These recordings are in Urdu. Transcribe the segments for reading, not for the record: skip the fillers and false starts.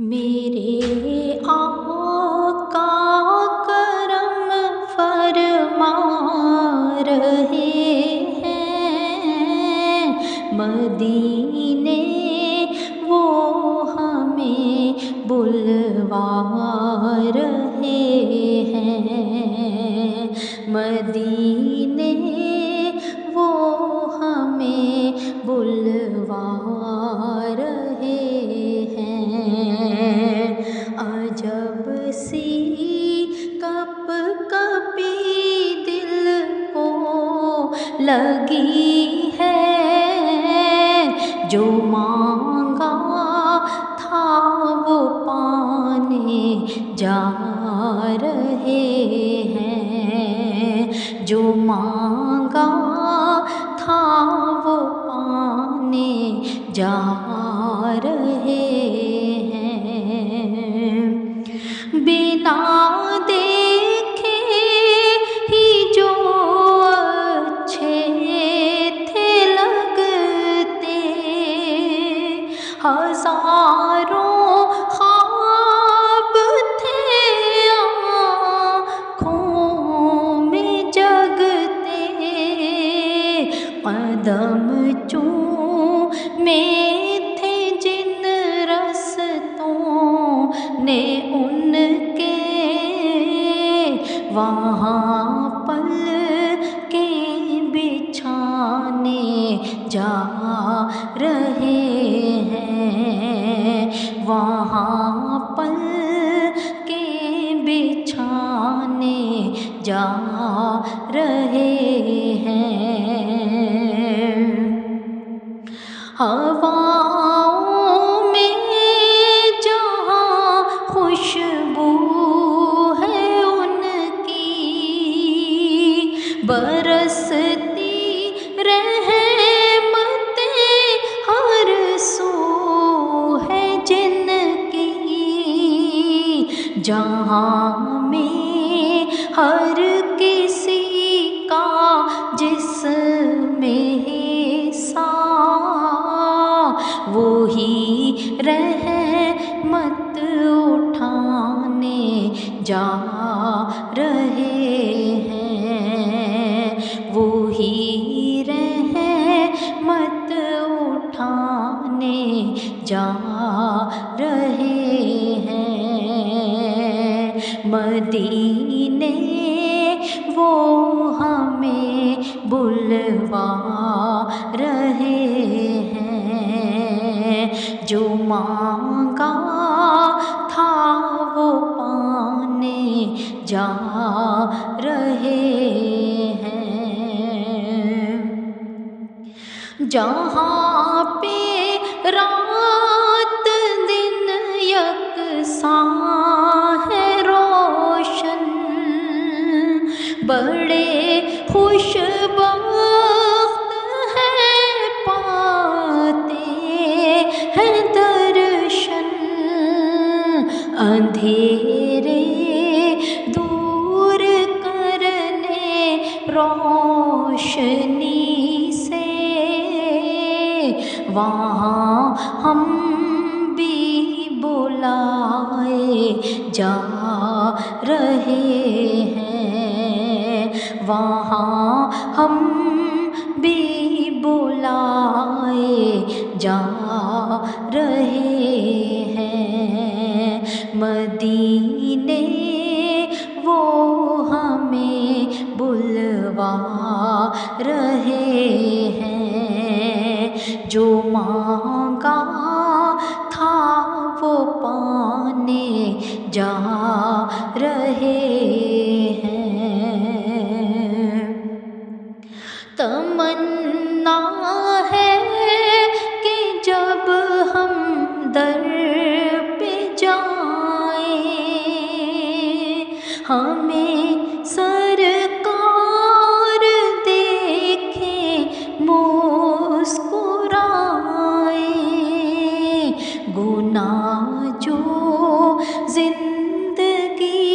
میرے آقا کرم فرما رہے ہیں مدینے، وہ ہمیں بلوا رہے ہیں مدینے، وہ ہمیں بلوا رہے ہیں۔ عجب سی کپ کپی دل کو لگی ہے، جو مانگا تھا وہ پانے جا رہے ہیں، جو مانگا تھا وہ پانے جا رہے ہیں۔ بنا دیکھے ہی جو اچھے تھے لگتے، ہزاروں خواب تھے آنکھوں میں جگتے، قدم چومے تھے جن رستوں نے ان کے، وہاں پلکیں بچھانے جا رہے ہیں، وہاں پلکیں بچھانے جا رہے ہیں۔ ہواؤں میں جہاں خوشبو ہے ان کی، برستی رحمتیں ہر سو ہے جن کی، جہاں میں ہر کسی کا جسم حصہ، وہی رحمت اٹھانے جا رہے ہیں، وہی رحمت اٹھانے جا رہے ہیں مدینے، وہ ہمیں بلوا رہے ہیں، جو مانگا تھا وہ پانے جا رہے ہیں۔ جہاں پہ رات دن یکساں ہے روشن، بڑے خوش بخت ہیں پاتے ہیں درشن، اندھیرے دور کرنے روشنی سے، وہاں ہم بھی بلائے جا رہے ہیں، وہاں ہم بھی بلائے جا رہے ہیں مدینے، وہ ہمیں بلوا رہے ہیں، جو مانگا تھا وہ پانے جا رہے ہیں۔ تمنا ہے کہ جب ہم در پہ جائیں، ہمیں سرکار دیکھیں مسکرائیں، گناہ جو زندگی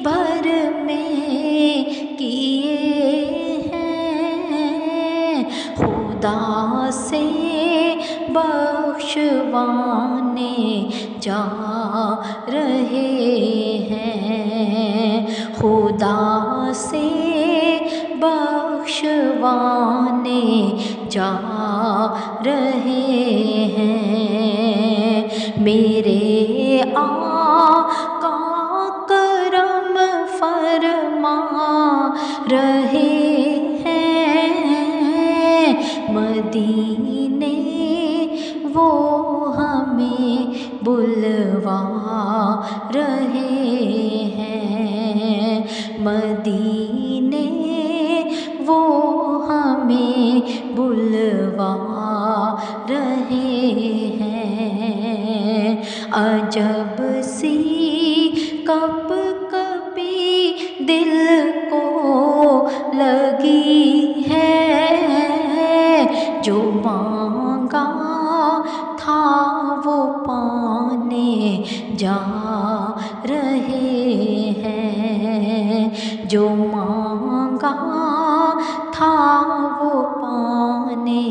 بھر میں کیے ہیں، خدا سے بخشوانے جا رہے ہیں، خدا سے بخشوانے جا رہے ہیں، میرے آقا کرم فرما رہے ہیں، مدینے وہ ہمیں بلوا رہے ہیں، مدینے وہ ہمیں بلوا رہے ہیں، عجب سی کپ کپی دل کو لگی ہے، جو مانگا تھا وہ پانے جا رہے ہیں، جو مانگا تھا وہ پانے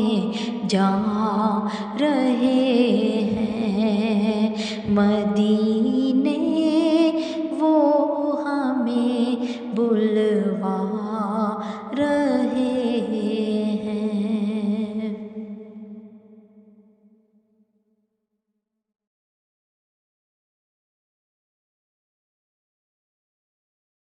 جا رہے ہیں، مدینہ